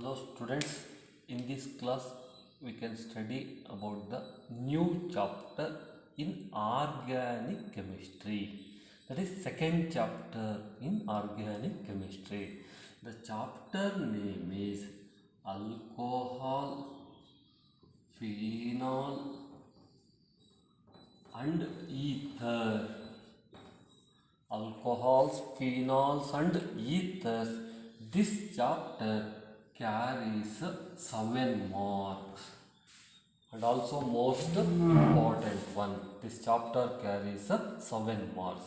Hello students, in this class we can study about the new chapter in organic chemistry. That is second chapter in organic chemistry. The chapter name is alcohol, phenol and ether. Alcohols, phenols and ethers. This chapter carries 7 marks, and also most important one. This chapter carries 7 marks.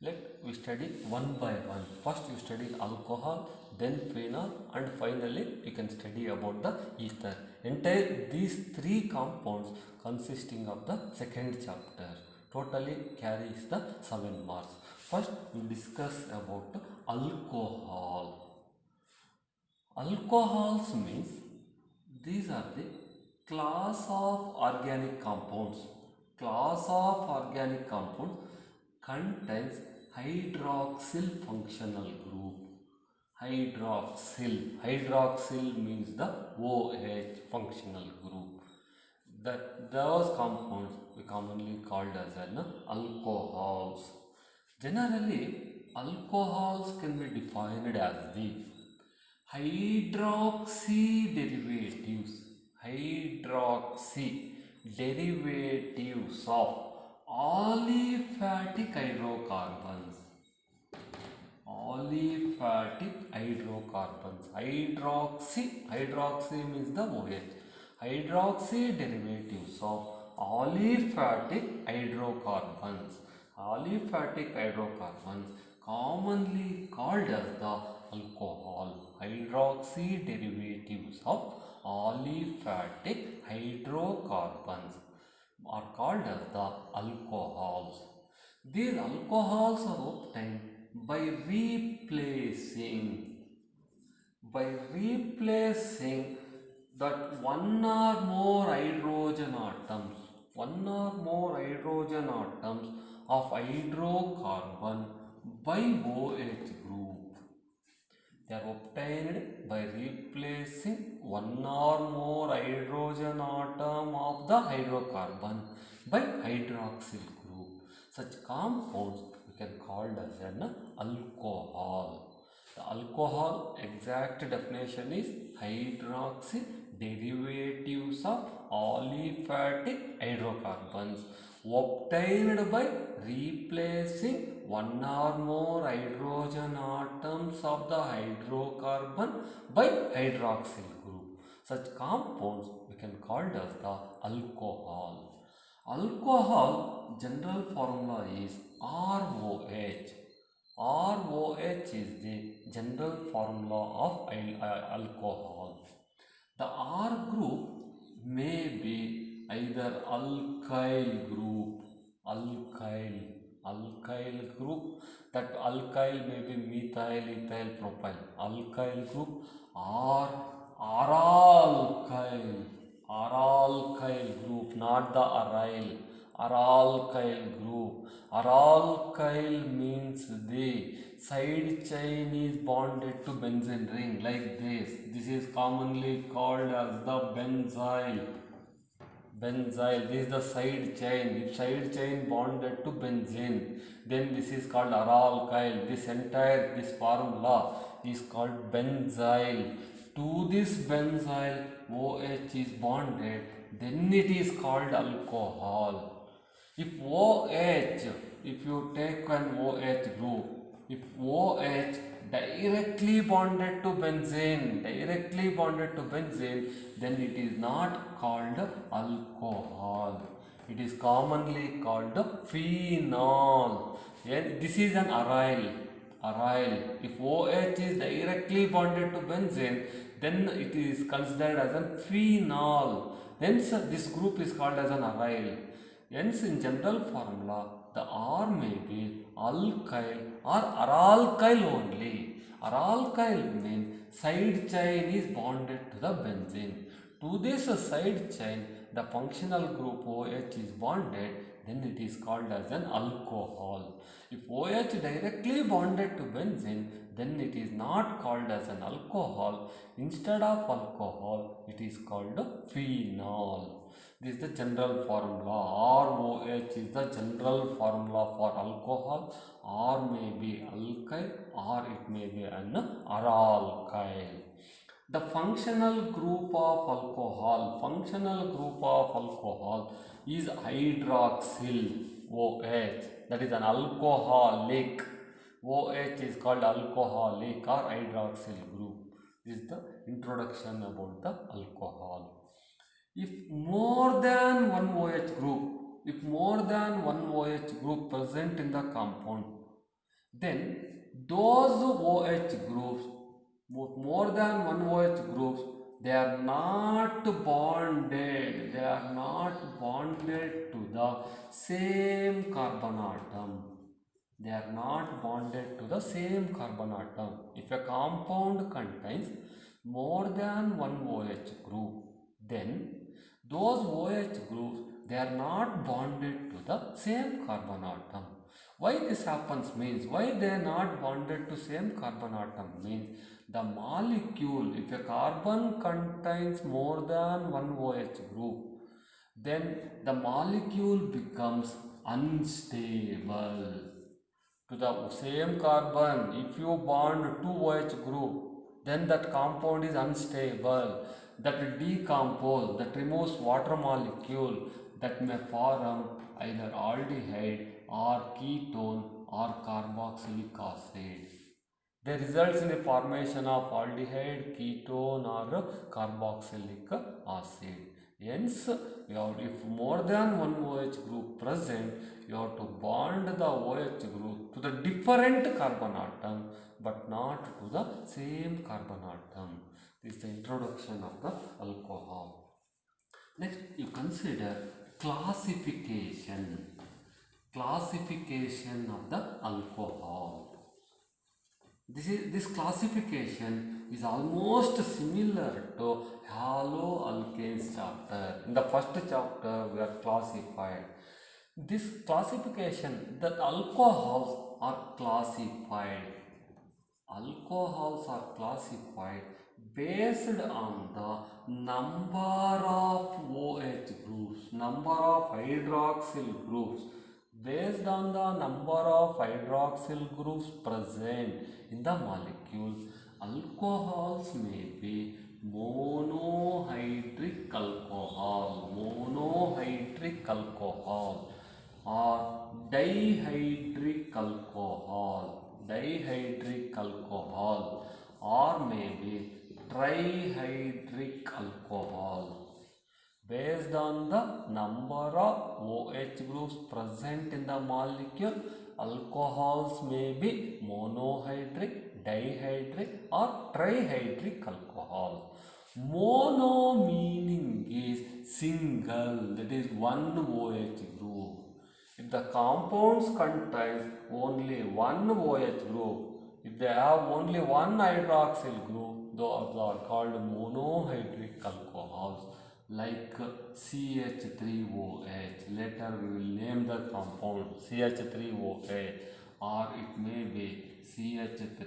Let we study one by one. First you study alcohol, then phenol, and finally you can study about the ether. Entire these 3 compounds consisting of the second chapter totally carries the 7 marks. First we discuss about alcohol. Alcohols means these are the class of organic compounds. Class of organic compounds contains hydroxyl functional group. Hydroxyl means the OH functional group. Those compounds we commonly called as an alcohols. Generally, alcohols can be defined as the hydroxy derivatives of aliphatic hydrocarbons. Hydroxy means the OH. Hydroxy derivatives of aliphatic hydrocarbons. Aliphatic hydrocarbons commonly called as the alcohol. Hydroxy derivatives of aliphatic hydrocarbons are called as the alcohols. These alcohols are obtained by replacing that one or more hydrogen atoms of hydrocarbon by OH group. They are obtained by replacing one or more hydrogen atom of the hydrocarbon by hydroxyl group. Such compounds we can call as an alcohol. The alcohol exact definition is hydroxy derivatives of aliphatic hydrocarbons obtained by replacing one or more hydrogen atoms of the hydrocarbon by hydroxyl group. Such compounds we can call as the alcohol. Alcohol general formula is ROH. ROH is the general formula of alcohol. The R group may be either alkyl group, that alkyl may be methyl, ethyl, propyl, alkyl group, or aralkyl group, not the aryl, aralkyl group. Aralkyl means the side chain is bonded to benzene ring like this. This is commonly called as the benzyl. This is the side chain. If side chain bonded to benzene, then this is called aralkyl. This formula is called benzyl. To this benzyl OH is bonded, then it is called alcohol. If you take an OH group, if OH directly bonded to benzene, then it is not called alcohol. It is commonly called phenol. This is an aryl. If OH is directly bonded to benzene, then it is considered as a phenol. Hence, this group is called as an aryl. Hence, in general formula, the R may be alkyl or aralkyl only. Aralkyl means side chain is bonded to the benzene. To this side chain, the functional group OH is bonded, then it is called as an alcohol. If OH directly bonded to benzene, then it is not called as an alcohol. Instead of alcohol, it is called phenol. This is the general formula. ROH is the general formula for alcohol. R may be alkyl or it may be an aralkyl. The functional group of alcohol is hydroxyl OH. That is an alcoholic. OH is called alcoholic or hydroxyl group. This is the introduction about the alcohol. If more than one OH group present in the compound, then those OH groups, more than one OH groups, they are not bonded to the same carbon atom. They are not bonded to the same carbon atom. If a compound contains more than one OH group, then those OH groups, they are not bonded to the same carbon atom. Why this happens means, why they are not bonded to same carbon atom means, the molecule, if a carbon contains more than one OH group, then the molecule becomes unstable. To the same carbon, if you bond two OH group, then that compound is unstable. That decompose, that removes water molecule, that may form either aldehyde or ketone or carboxylic acid. They results in the formation of aldehyde, ketone or carboxylic acid. Hence, if more than one OH group present, you have to bond the OH group to the different carbon atom but not to the same carbon atom. This is the introduction of the alcohol. Next, you consider classification of the alcohol. This classification is almost similar to haloalkanes chapter. In the first chapter, we are classified. This classification, that alcohols are classified based on the number of OH groups, number of hydroxyl groups. Based on the number of hydroxyl groups present in the molecule, alcohols may be monohydric alcohol or dihydric alcohol or maybe trihydric alcohol. Based on the number of OH groups present in the molecule, alcohols may be monohydric, dihydric or trihydric alcohol. Mono meaning is single, that is one OH group. If the compounds contains only one OH group, if they have only one hydroxyl group, those are called monohydric alcohols. Like CH3OH, later we will name the compound CH3OH, or it may be CH3,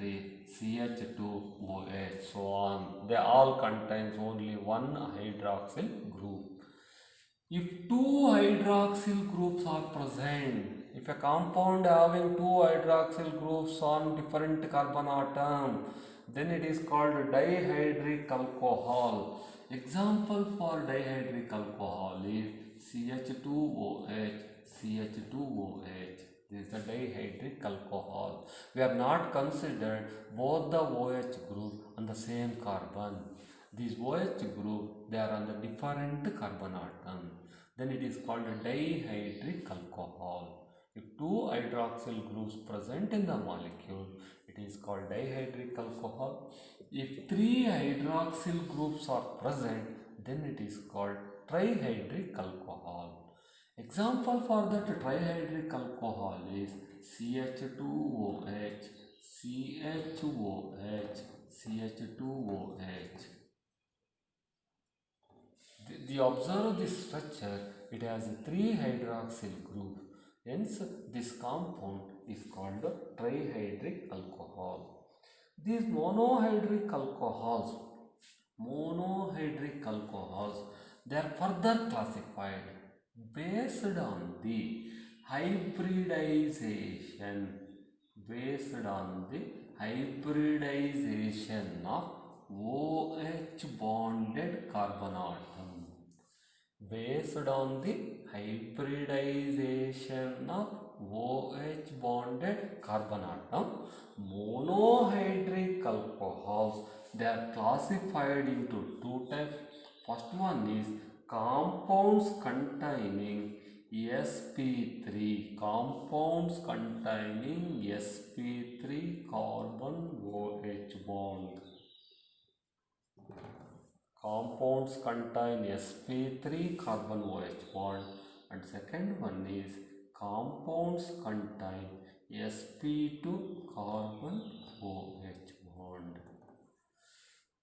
CH2OH, so on. They all contains only one hydroxyl group. If two hydroxyl groups are present, if a compound having two hydroxyl groups on different carbon atom, then it is called dihydric alcohol. Example for dihydric alcohol is CH2OH, CH2OH. This is the dihydric alcohol. We have not considered both the OH group on the same carbon. These OH group, they are on the different carbon atom. Then it is called a dihydric alcohol. If two hydroxyl groups present in the molecule, it is called dihydric alcohol. If three hydroxyl groups are present, then it is called trihydric alcohol. Example for that trihydric alcohol is CH2OH, CHOH, CH2OH. The observe this structure, it has three hydroxyl groups. Hence, this compound is called trihydric alcohol. These monohydric alcohols, they are further classified based on the hybridization, based on the hybridization of OH bonded carbon atom, based on the hybridization of OH bonded carbon atom. Monohydric alcohols, they are classified into two types. First one is compounds containing sp3, compounds containing sp3 carbon OH bond. Compounds contain sp3 carbon OH bond, and second one is compounds contain sp2 carbon OH bond.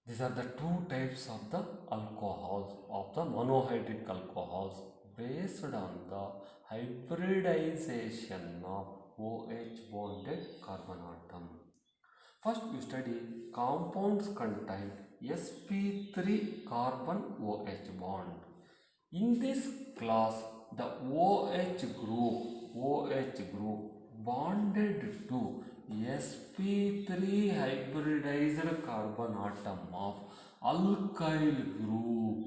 These are the two types of the alcohols, of the monohydric alcohols, based on the hybridization of OH bonded carbon atom. First we study compounds contain sp3 carbon OH bond. In this class, the OH group bonded to sp3 hybridized carbon atom of alkyl group.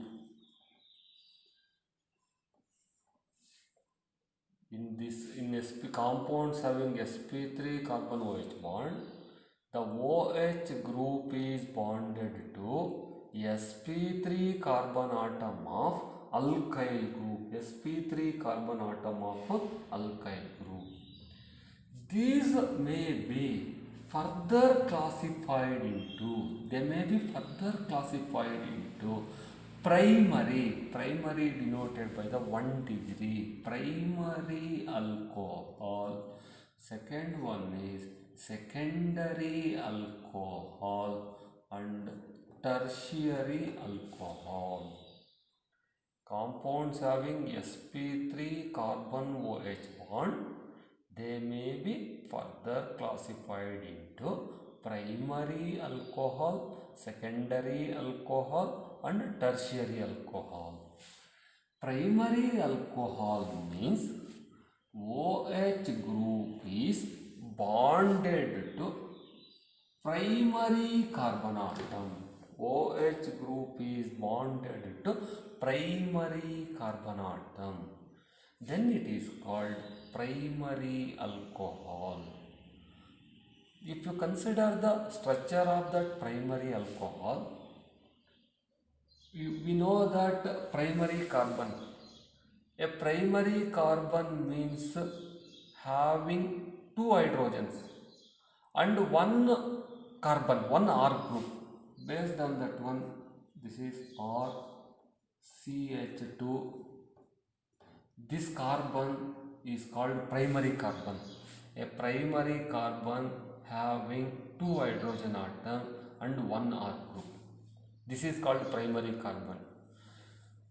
In compounds having sp3 carbon OH bond, the OH group is bonded to sp3 carbon atom of alkyl group, sp3 carbon atom of alkyl group. These may be further classified into, primary denoted by the 1 degree, primary alcohol. Second one is secondary alcohol and tertiary alcohol. Compounds having sp3 carbon OH bond, they may be further classified into primary alcohol, secondary alcohol and tertiary alcohol. Primary alcohol means OH group is bonded to primary carbon atom. OH group is bonded to primary carbon atom. Then it is called primary alcohol. If you consider the structure of that primary alcohol, we know that primary carbon. A primary carbon means having two hydrogens and one carbon, one R group. Based on that one, this is RCH2. This carbon is called primary carbon. A primary carbon having two hydrogen atom and one R group. This is called primary carbon.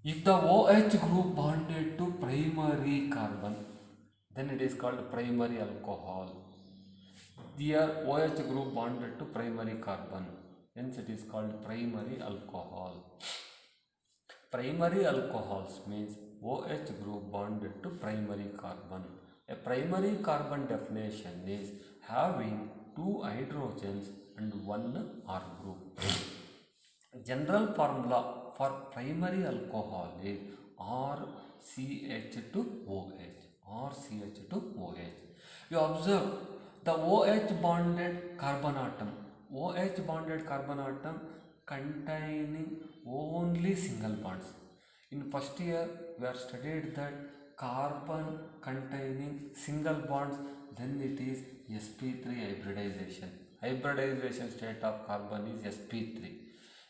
If the OH group bonded to primary carbon, then it is called primary alcohol. Here OH group bonded to primary carbon, hence it is called primary alcohol. Primary alcohols means OH group bonded to primary carbon. A primary carbon definition is having two hydrogens and one R group. General formula for primary alcohol is RCH2OH. RCH2OH. You observe the OH bonded carbon atom. OH bonded carbon atom containing only single bonds. In first year, we have studied that carbon containing single bonds, then it is sp3 hybridization. Hybridization state of carbon is sp3.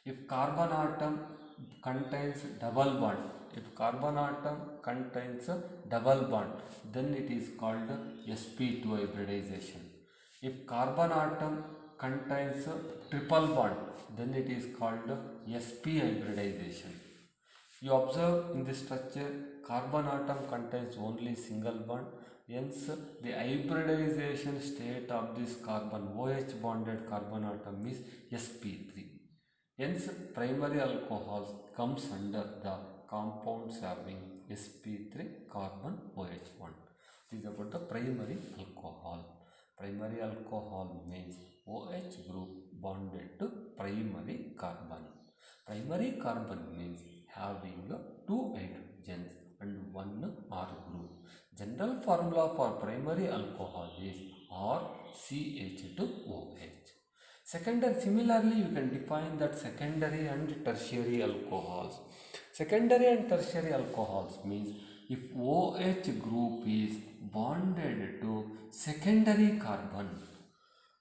If carbon atom contains double bond, then it is called sp2 hybridization. If carbon atom contains triple bond, then it is called sp hybridization. You observe in this structure, carbon atom contains only single bond, Hence, the hybridization state of this carbon OH bonded carbon atom is sp3. Hence, primary alcohols comes under the compounds having sp3 carbon OH bond. This is about the primary alcohol. Primary alcohol means OH group bonded to primary carbon. Primary carbon means having two hydrogens and one R group. General formula for primary alcohol is RCH2OH. Secondary, similarly, you can define that secondary and tertiary alcohols. Secondary and tertiary alcohols means if OH group is bonded to secondary carbon,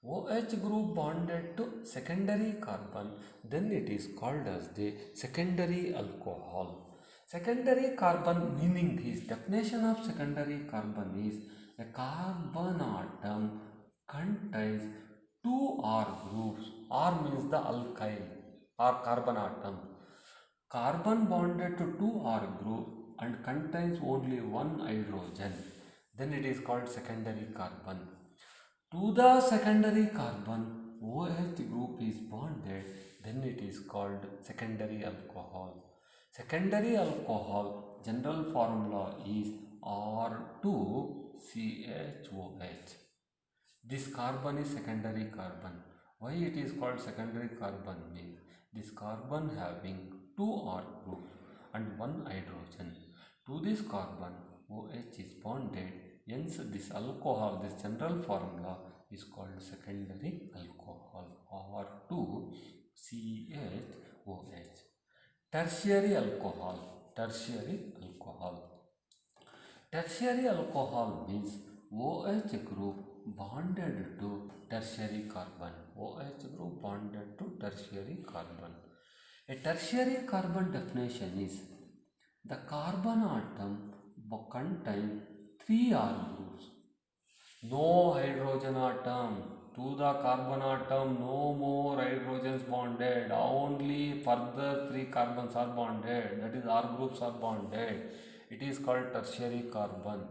OH group bonded to secondary carbon, then it is called as the secondary alcohol. Secondary carbon meaning is, definition of secondary carbon is a carbon atom contains two R groups. R means the alkyl or carbon atom. Carbon bonded to two R group and contains only one hydrogen. Then it is called secondary carbon. To the secondary carbon, OH group is bonded, then it is called secondary alcohol. Secondary alcohol general formula is R2CHOH. This carbon is secondary carbon. Why it is called secondary carbon means this carbon having two R group and one hydrogen. To this carbon, OH is bonded. Hence, this alcohol, this general formula is called secondary alcohol, R2CHOH. Tertiary alcohol. Tertiary alcohol. Tertiary alcohol means OH group bonded to tertiary carbon. OH group bonded to tertiary carbon. A tertiary carbon definition is the carbon atom contains three R groups. No hydrogen atom. To the carbon atom, no more hydrogens bonded. Only further three carbons are bonded. That is, R groups are bonded. It is called tertiary carbon.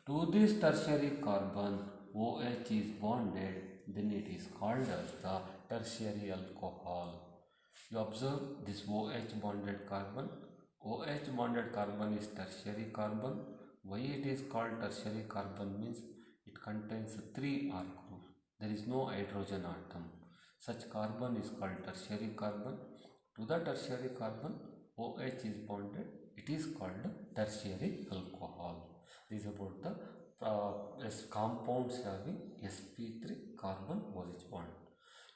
To this tertiary carbon, OH is bonded. Then it is called as the tertiary alcohol. You observe this OH bonded carbon. OH bonded carbon is tertiary carbon. Why it is called tertiary carbon means it contains three R groups. There is no hydrogen atom. Such carbon is called tertiary carbon. To the tertiary carbon, OH is bonded. It is called tertiary alcohol. This is about the compounds having sp3 carbon OH bond.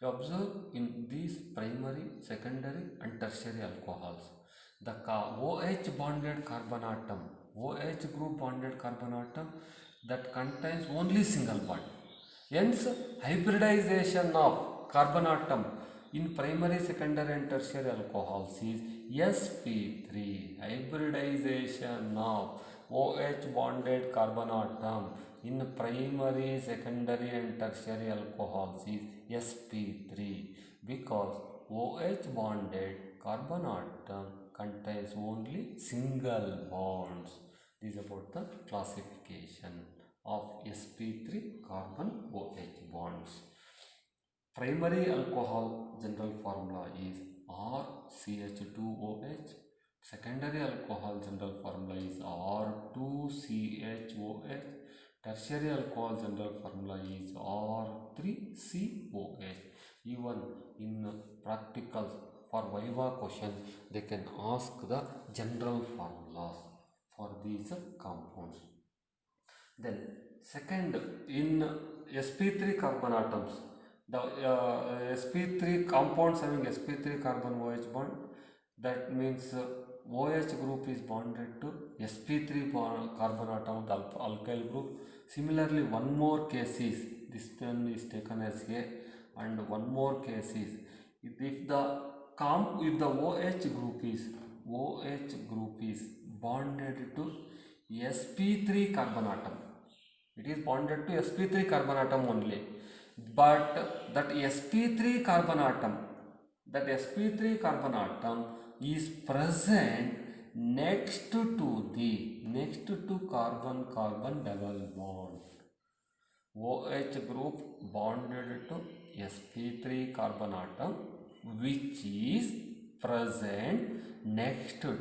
You observe in these primary, secondary and tertiary alcohols, the OH bonded carbon atom, OH group bonded carbon atom that contains only single bond. Hence, hybridization of carbon atom in primary, secondary and tertiary alcohols is sp3. Hybridization of OH bonded carbon atom in primary, secondary and tertiary alcohols is sp3 because OH bonded carbon atom contains only single bonds. This is about the classification of sp3 carbon OH bonds. Primary alcohol general formula is RCH2OH. Secondary alcohol general formula is R2CHOH. Tertiary alcohol general formula is R3COH. Even in practicals for Viva questions, they can ask the general formulas for these compounds. Then second, in sp3 carbon atoms, the sp3 compounds having sp3 carbon OH bond, that means OH group is bonded to sp3 carbon atom, the alkyl group. Similarly, one more case is, this one is taken as A, and one more case is if the OH group is bonded to sp3 carbon atom. It is bonded to sp3 carbon atom only, but that sp3 carbon atom is present next to carbon carbon double bond. OH group bonded to sp3 carbon atom which is present next to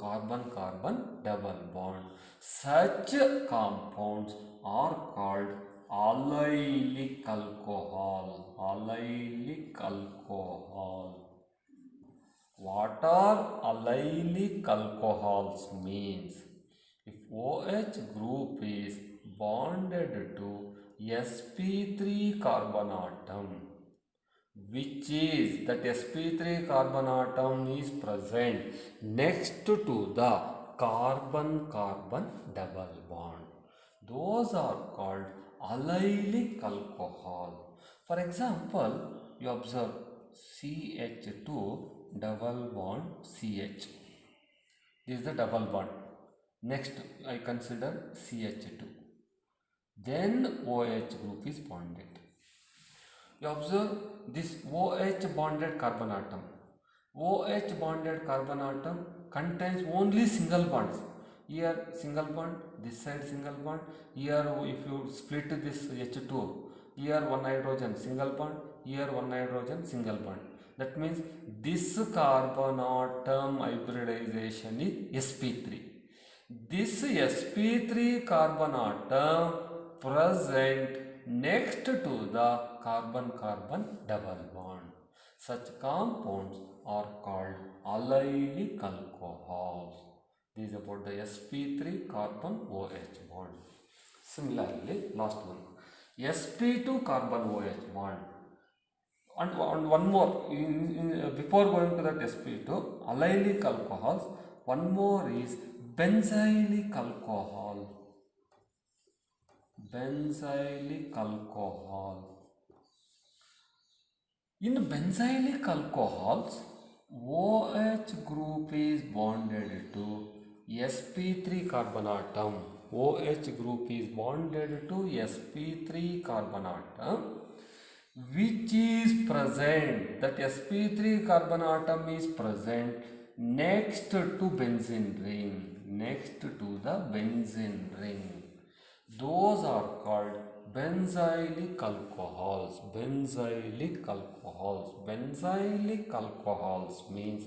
carbon carbon double bond. Such compounds are called allylic alcohol. Allylic alcohol. What are allylic alcohols means? If OH group is bonded to sp3 carbon atom, which is that sp3 carbon atom is present next to the carbon carbon double bond, those are called allylic alcohol. For example, you observe CH2 double bond CH. This is the double bond. Next I consider CH2. Then OH group is bonded. You observe this OH bonded carbon atom. OH bonded carbon atom contains only single bonds. Here single bond, this side single bond. Here if you split this H2, here one hydrogen single bond, here one hydrogen single bond. That means this carbon atom hybridization is sp3. This sp3 carbon atom present next to the carbon carbon double bond. Such compounds are called allylic alcohols. This is about the sp3 carbon OH bond. Similarly, last one, sp2 carbon OH bond. And one more, before going to that sp2 allylic alcohols, one more is benzylic alcohol. Benzylic alcohol. In benzylic alcohols, OH group is bonded to sp3 carbon atom. OH group is bonded to sp3 carbon atom which is present, that sp3 carbon atom is present next to benzene ring, next to the benzene ring. Those are called benzylic alcohols. Benzylic alcohols. Benzylic alcohols means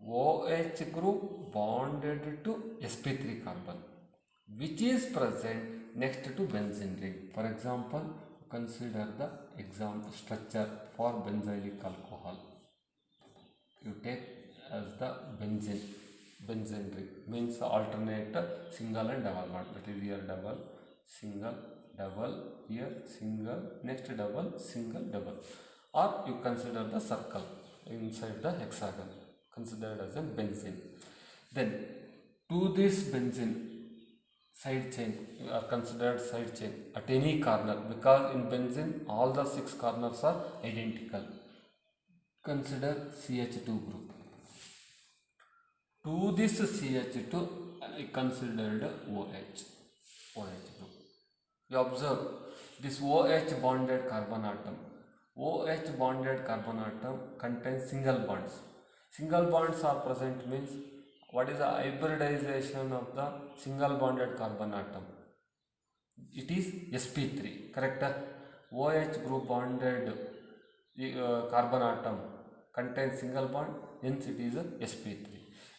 OH group bonded to sp3 carbon which is present next to benzene ring. For example, consider the example structure for benzylic alcohol. You take as the benzene ring means alternate single and double bond. That is here double, single, double, here single, next double, single, double. Or you consider the circle inside the hexagon, considered as a benzene. Then to this benzene side chain are considered side chain at any corner, because in benzene all the 6 corners are identical. Consider CH2 group. To this CH2 I considered OH group. You observe this OH bonded carbon atom. OH bonded carbon atom contains single bonds. Single bonds are present means what is the hybridization of the single bonded carbon atom? It is sp3, correct? OH group bonded carbon atom contains single bond, hence it is sp3.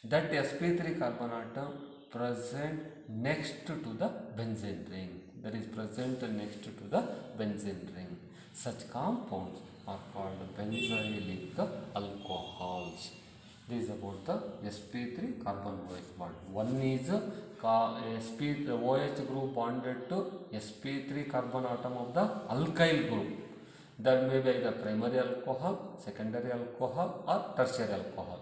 That sp3 carbon atom present next to the benzene ring. That is present next to the benzene ring. Such compounds are called benzylic alcohols. This is about the sp3 carbon OH bond. One is OH group bonded to sp3 carbon atom of the alkyl group. That may be either primary alcohol, secondary alcohol or tertiary alcohol.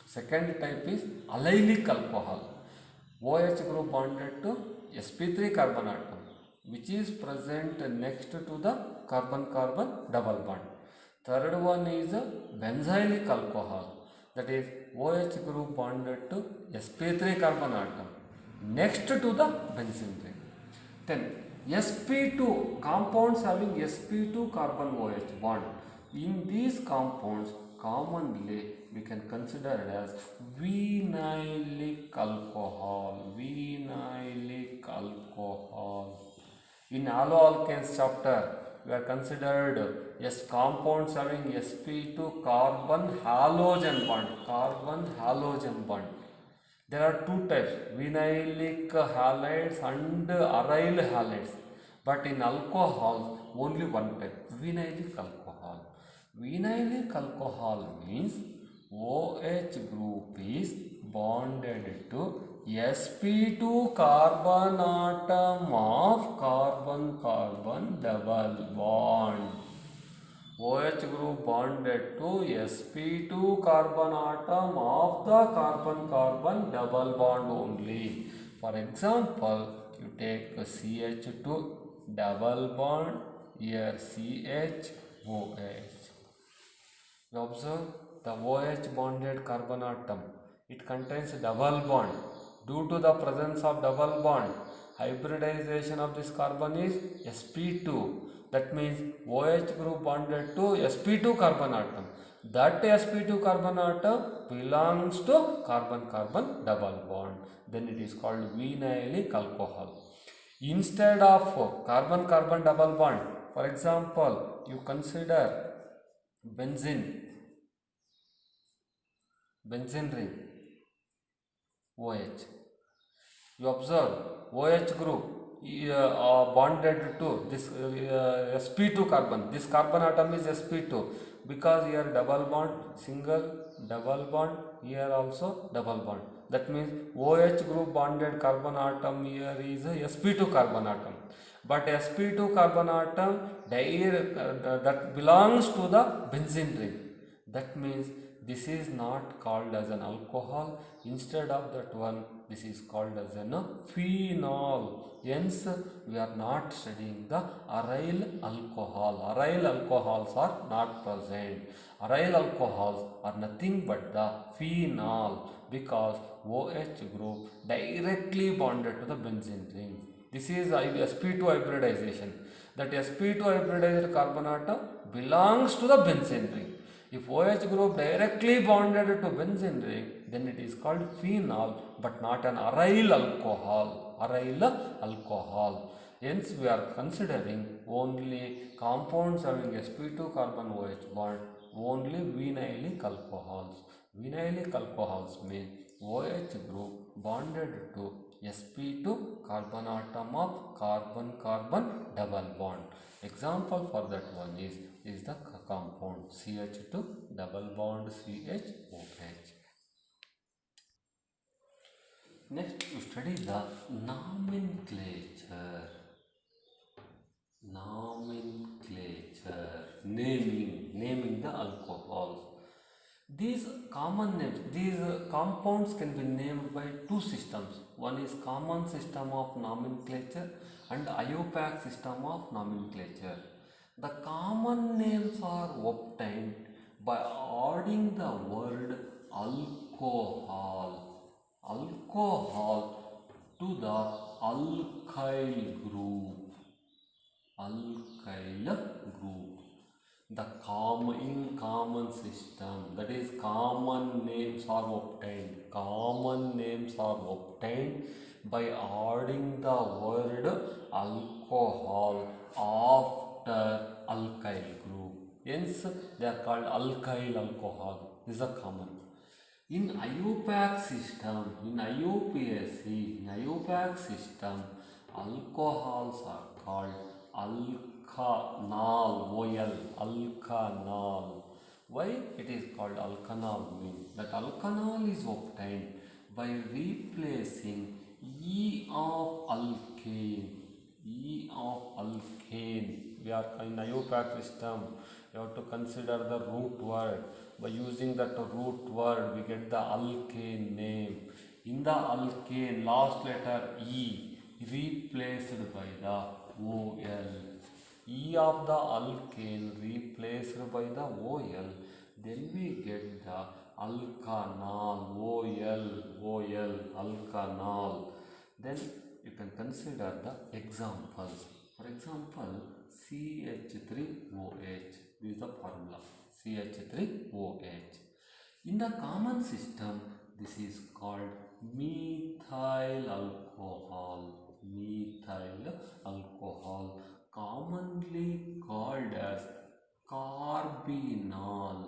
Second type is allylic alcohol. OH group bonded to sp3 carbon atom which is present next to the carbon-carbon double bond. Third one is benzylic alcohol. That is OH group bonded to sp3 carbon atom next to the benzene ring. Then sp2 compounds having sp2 carbon OH bond. In these compounds commonly we can consider it as vinylic alcohol. Vinylic alcohol. In haloalkanes chapter, we are considered yes compounds having sp2 carbon halogen bond. Carbon halogen bond. There are two types, vinylic halides and aryl halides. But in alcohol, only one type, vinylic alcohol. Vinylic alcohol means OH group is bonded to sp2 carbon atom of carbon-carbon double bond. OH group bonded to sp2 carbon atom of the carbon-carbon double bond only. For example, you take a CH2 double bond, here CHOH. You observe the OH bonded carbon atom. It contains double bond. Due to the presence of double bond, hybridization of this carbon is sp2. That means OH group bonded to sp2 carbon atom. That sp2 carbon atom belongs to carbon-carbon double bond. Then it is called vinylic alcohol. Instead of carbon-carbon double bond, for example, you consider benzene ring, OH. You observe OH group bonded to this sp2 carbon. This carbon atom is sp2 because here double bond, single, double bond, here also double bond. That means OH group bonded carbon atom here is a sp2 carbon atom. But sp2 carbon atom that belongs to the benzene ring. That means this is not called as an alcohol. Instead of that one, this is called as a phenol. Hence, we are not studying the aryl alcohol. Aryl alcohols are not present. Aryl alcohols are nothing but the phenol because OH group directly bonded to the benzene ring. This is sp2 hybridization. That sp2 hybridized carbon atom belongs to the benzene ring. If OH group directly bonded to benzene ring, then it is called phenol, but not an aryl alcohol. Aryl alcohol. Hence, we are considering only compounds having sp2 carbon OH bond, only vinylic alcohols. Vinylic alcohols mean OH group bonded to sp2 carbon atom of carbon-carbon double bond. Example for that one is the compound CH2 double bond CHOH. Next, you study the nomenclature. Naming the alcohols. These common names, these compounds can be named by two systems. One is common system of nomenclature and IUPAC system of nomenclature. The common names are obtained by adding the word alcohol to the alkyl group. The common system, that is common names are obtained by adding the word alcohol after alkyl group. Hence they are called alkyl alcohol. This is a common. In IUPAC system, in IUPAC system, alcohols are called alkanol. Why it is called alkanol means that alkanol is obtained by replacing E of alkane. We are in IUPAC system. You have to consider the root word. By using that root word, we get the alkane name. In the alkane, last letter E replaced by the OL. E of the alkane replaced by the OL, then we get the alkanol, OL, alkanol. Then you can consider the examples. For example, CH3OH. This is the formula, CH3OH. In the common system, this is called methyl alcohol. Methyl alcohol, commonly called as carbinol.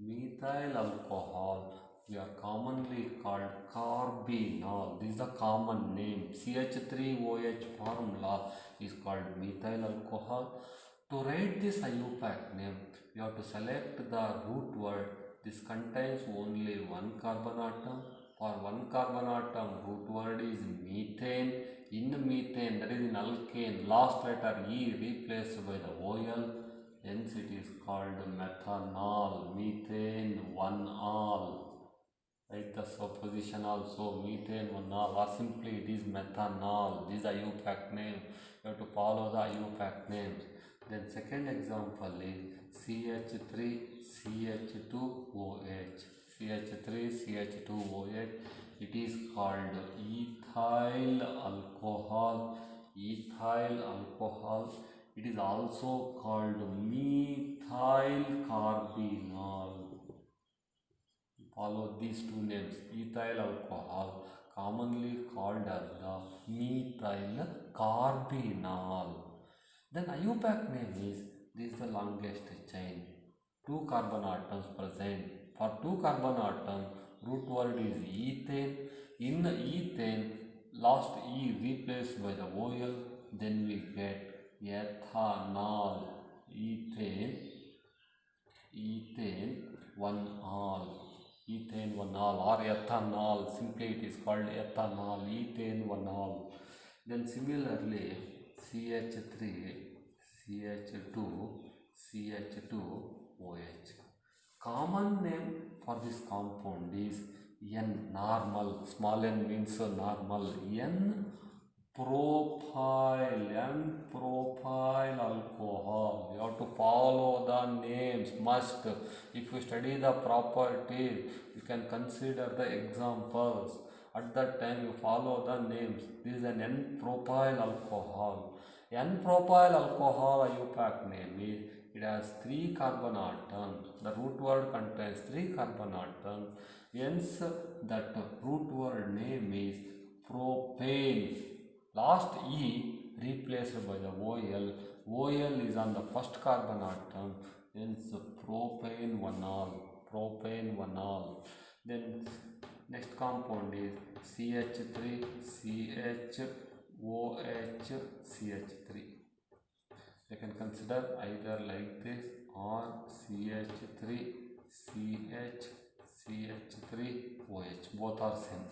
Methyl alcohol, we are commonly called carbinol. This is the common name. CH3OH formula is called methyl alcohol. To write this IUPAC name, you have to select the root word. This contains only one carbon atom. For one carbon atom, root word is methane. In methane, that is in alkane, last letter E replaced by the OL. Hence it is called methanol, methane 1-ol. Write the supposition also, methane 1-ol, or simply it is methanol. This is IUPAC name. You have to follow the IUPAC names. Then second example is CH3CH2OH. CH3CH2OH. It is called ethyl alcohol. Ethyl alcohol. It is also called methyl carbinol. Follow these two names. Ethyl alcohol, commonly called as the methyl carbinol. Then IUPAC name is, this is the longest chain. 2 carbon atoms present. For 2 carbon atoms, root word is ethane. In ethane, last E replaced by the OL, then we get ethanol. Ethane 1-ol. Ethane 1-ol or ethanol. Simply it is called ethanol. Ethane 1-ol. Then similarly, CH3, CH2OH. Common name for this compound is N-normal. Small n means normal. N-propyl alcohol. You have to follow the names, must. If you study the properties, you can consider the examples. At that time, you follow the names. This is an N-propyl alcohol. N-propyl alcohol IUPAC name is, it has 3 carbon atoms. The root word contains 3 carbon atoms. Hence, that root word name is propane. Last E replaced by the OL. OL is on the first carbon atom. Hence, propane 1-ol. Propane 1-ol. Then next compound is CH3, CHOH, CH3. You can consider either like this or CH3, CH3OH. Both are same.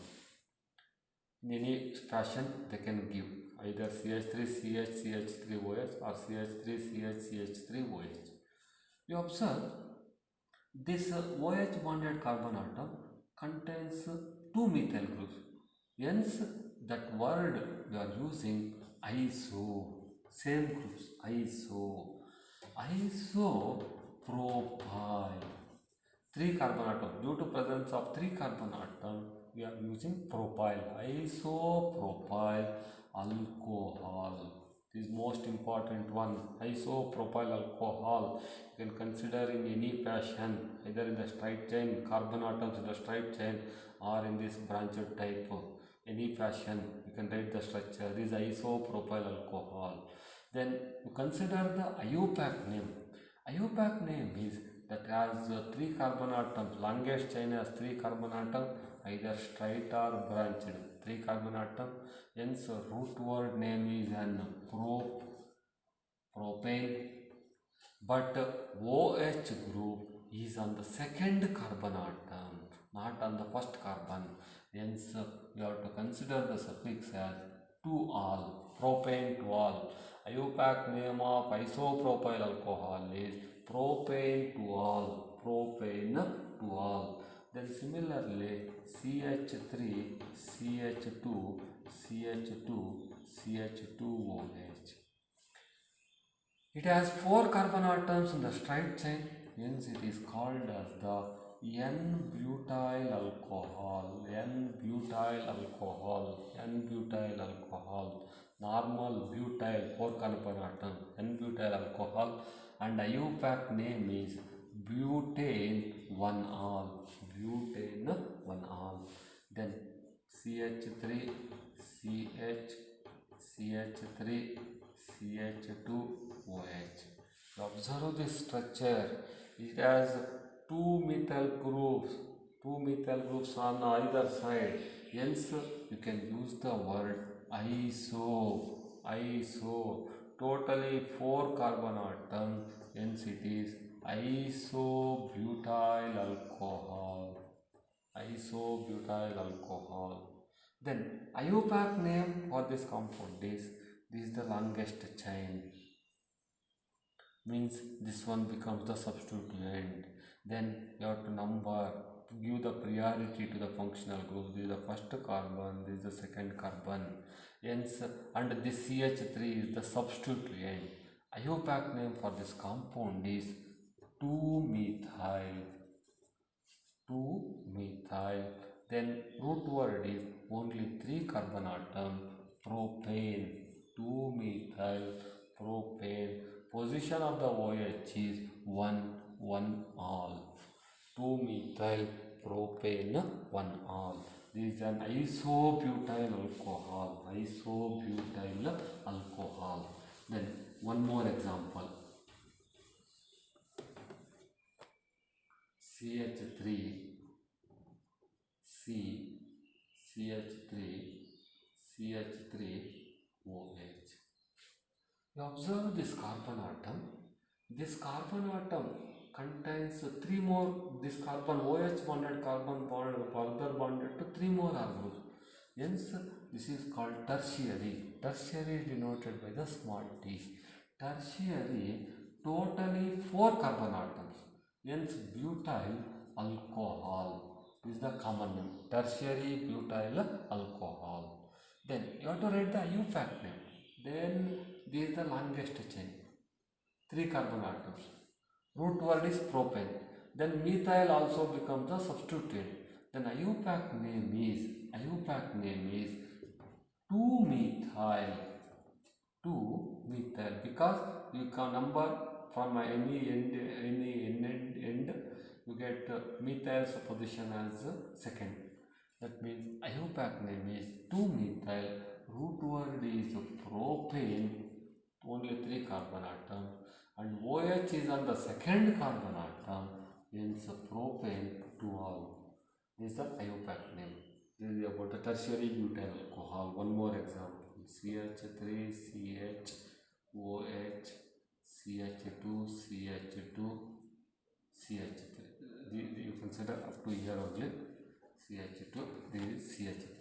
In any fashion, they can give either CH3OH or CH3OH. You observe this OH bonded carbon atom contains 2 methyl groups. Hence, that word we are using iso. Same groups, isopropyl. 3 carbon atom. Due to presence of 3 carbon atom, we are using propyl. Isopropyl alcohol. This is most important one. Isopropyl alcohol. You can consider in any fashion, either in the straight chain, carbon atoms in the straight chain, or in this branched type. Any fashion, you can write the structure. This is isopropyl alcohol. Then you consider the IUPAC name. IUPAC name is that has 3 carbon atoms. Longest chain has 3 carbon atoms, either straight or branched. 3 carbon atoms. Hence, root word name is an propane. But OH group is on the second carbon atom, not on the first carbon. Hence, you have to consider the suffix as 2-ol, propane 2-ol. IUPAC name of isopropyl alcohol is propane 2-ol, propane 2-ol. Then similarly, CH3, CH2OH. It has 4 carbon atoms in the straight chain, hence it is called as the N-butyl alcohol. N-butyl alcohol. Normal butyl 4 carbon atom. N-butyl alcohol, and IUPAC name is butane 1-all, butane 1-all. Then CH3, CH, CH3, CH2OH. Observe this structure. It has two methyl groups on either side. Hence, you can use the word iso. Totally 4 carbon atom. Hence, it is isobutyl alcohol. Then IUPAC name for this compound is, this is the longest chain, means this one becomes the substituent. Then you have to give the priority to the functional group. This is the first carbon, this is the second carbon. Hence, and this CH3 is the substituent. IUPAC name for this compound is 2-methyl. Then root word is only 3 carbon atom, propane. 2-methyl propane. Position of the OH is 1-1-all. 2-methyl propane 1-all. This is an isobutyl alcohol. Then one more example. CH3, CH3OH. You observe this carbon atom. This carbon atom contains 3 more, this carbon OH bonded carbon bond further bonded to 3 more R groups. Hence, this is called tertiary. Tertiary is denoted by the small t. Tertiary, totally 4 carbon atoms. Hence, butyl alcohol is the common name. Tertiary butyl alcohol. Then you have to write the IUPAC name. Then this is the longest chain, 3 carbon atoms. Root word is propane. Then methyl also becomes the substituent. Then IUPAC name is 2-methyl. Because you can number from any end, you get methyl's position as second. That means IUPAC name is 2-methyl. Root word is propane, only 3 carbon atom, and OH is on the second carbon atom, hence propane 2-all. This is the IUPAC name. This is about the tertiary butyl alcohol. One more example. CH3, CHOH, CH2, CH3. You consider up to here only. CH2, this is CH3.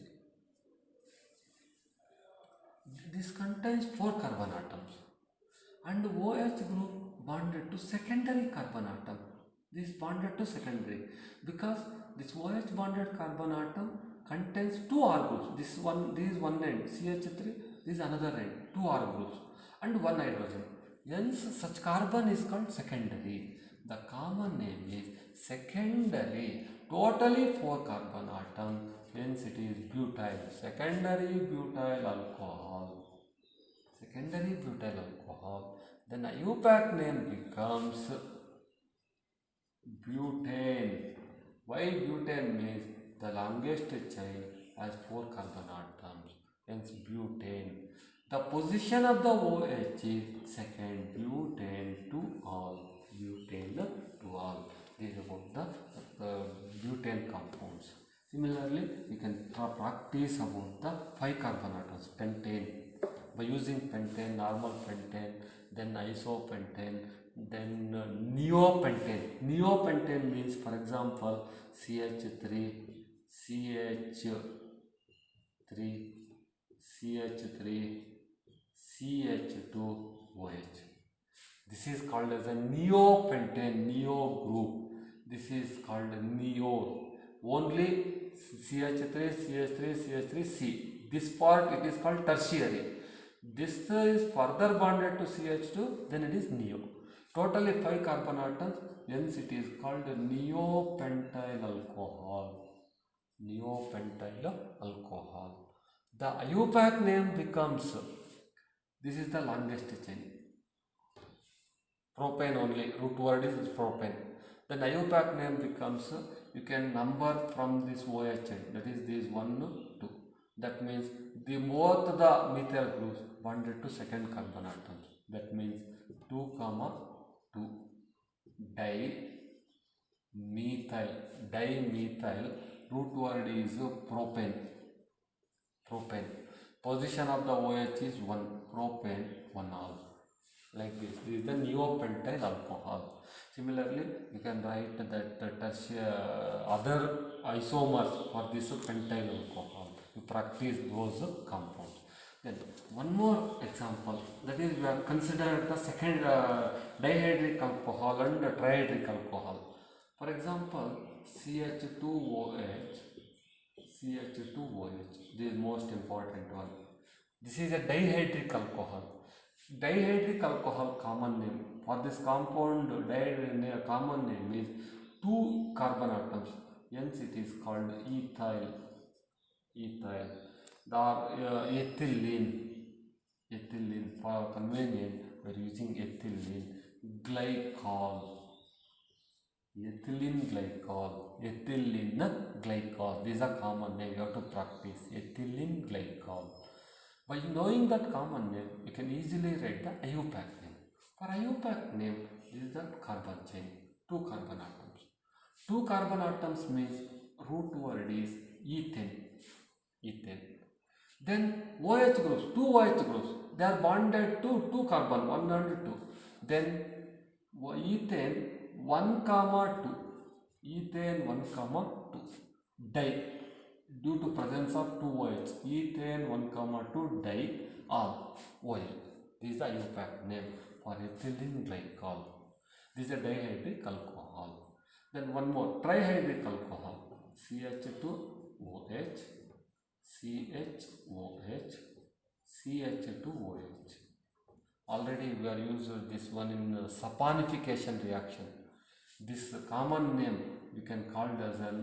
This contains 4 carbon atoms, and OH group bonded to secondary carbon atom. This bonded to secondary because this OH bonded carbon atom contains 2 R groups. This is one end, CH3, this is another end, 2 R groups and 1 hydrogen. Hence, such carbon is called secondary. The common name is secondary. Totally 4 carbon atom. Hence, it is butyl. Secondary butyl alcohol. Then IUPAC name becomes butane. Why butane? Means the longest chain has 4 carbon atoms. Hence, butane. The position of the OH is second. Butane 2-all. This is about the butane compounds. Similarly, we can practice about the 5 carbon atoms, pentane. By using pentane, normal pentane, then isopentane, then neopentane. Neopentane means, for example, CH3, CH2OH. This is called as a neopentane, neo group. This is called neo. Only CH3, C. This part it is called tertiary. This is further bonded to CH2, then it is neo. Totally 5 carbon atoms, hence it is called neopentyl alcohol. The IUPAC name becomes, this is the longest chain. Propane only, root word is propane. Then IUPAC name becomes, you can number from this OH chain, that is this 1, 2. That means the both the methyl groups bonded to second carbon atoms. That means 2, 2 dimethyl, root word is propane. Position of the OH is 1, propane 1 all. Like this is the neopentyl alcohol. Similarly, you can write that other isomers for this pentyl alcohol. You practice those compounds. Then one more example, that is we have considered the second dihydric alcohol and trihydric alcohol. For example, CH2OH, this is most important one. This is a dihydric alcohol. Dihydric alcohol common name for this compound, common name is 2 carbon atoms, hence it is called ethyl. Ethylene, for convenient we are using ethylene glycol. These are common name, you have to practice ethylene glycol. By knowing that common name, you can easily write the IUPAC name. For IUPAC name, this is the carbon chain, 2 carbon atoms. 2 carbon atoms means root word is ethane. Then OH groups, 2 OH groups, they are bonded to 2 carbon, 1 and 2. Then ethane 1, 2. Ethane 1, 2. Di. Due to presence of 2 OH, ethane 1, 2 diol oil. This is the IUPAC name for ethylene glycol. This is a dihydric alcohol. Then one more, trihydric alcohol, CH2OH, CH2OH. Already we are using this one in saponification reaction. This common name we can call it as a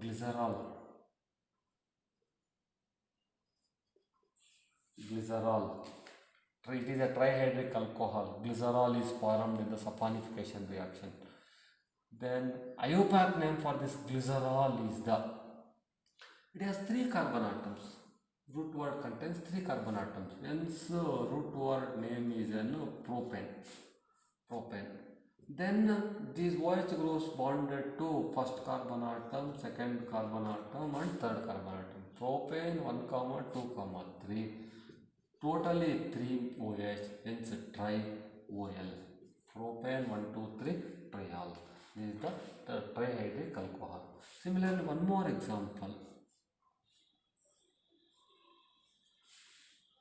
glycerol. It is a trihydric alcohol. Glycerol is formed in the saponification reaction. Then IUPAC name for this glycerol is it has 3 carbon atoms. Root word contains 3 carbon atoms. Hence root word name is propane. Then these OH groups bonded to first carbon atom, second carbon atom and third carbon atom. Propane 1, 2, 3. Totally 3 OH, hence tri-OL. Propane 1, 2, 3, triol. This is the trihydric alcohol. Similarly, one more example.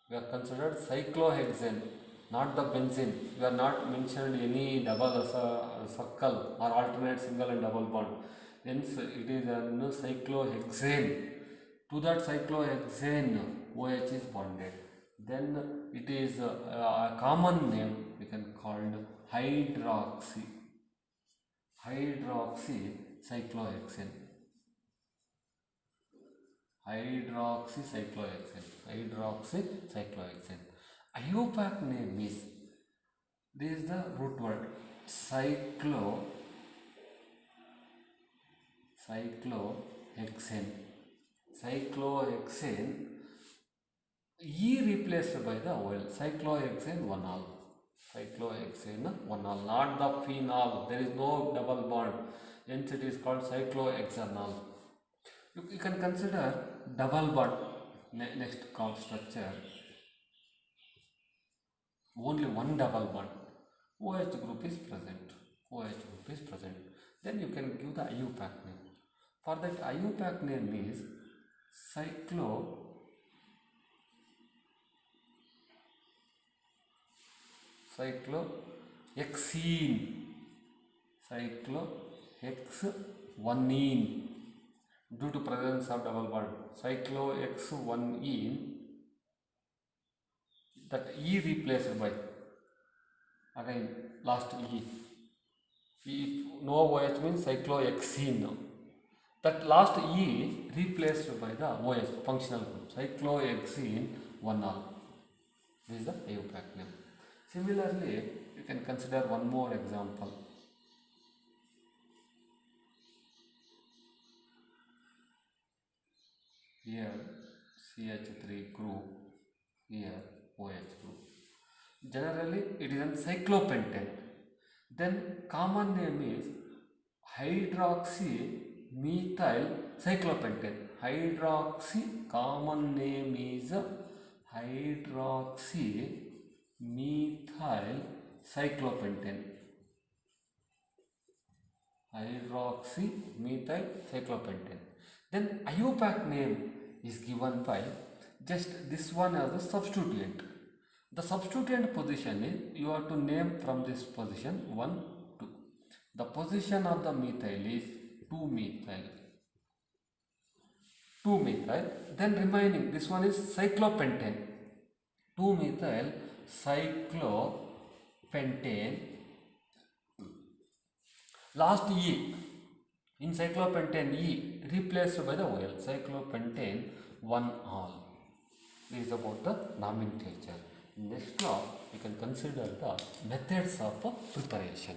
We have considered cyclohexane, not the benzene. We have not mentioned any double circle or alternate single and double bond. Hence, it is a cyclohexane. To that cyclohexane, OH is bonded. Then it is a common name we can call hydroxycyclohexane. IUPAC name is, this is the root word, cyclohexane. E replaced by the oil, cyclohexane 1 all. Not the phenol. There is no double bond. Hence it is called cyclohexanol. You can consider double bond. Next structure. Only one double bond. OH group is present. Then you can give the IUPAC name. For that IUPAC name is cyclohexane. Due to presence of double bond, cyclohexane, that E replaced by, again last E. If no OH means cyclohexene. That last E replaced by the OH functional group, cyclohexene 1 all. This is the IUPAC name. Similarly, you can consider one more example. here CH3 group, here OH group. Generally it is an cyclopentane. Then common name is hydroxy methyl cyclopentane. Hydroxy, common name is hydroxy methyl cyclopentane. Hydroxy methyl cyclopentane. Then IUPAC name is given by just this one as the substituent. The substituent position is, you have to name from this position 1, 2. The position of the methyl is 2 methyl. 2 methyl. Then remaining, this one is cyclopentane. 2 methyl cyclopentane. Last E in cyclopentane, E replaced by the OL. Cyclopentane 1-all. This is about the nomenclature. Next class we can consider the methods of preparation.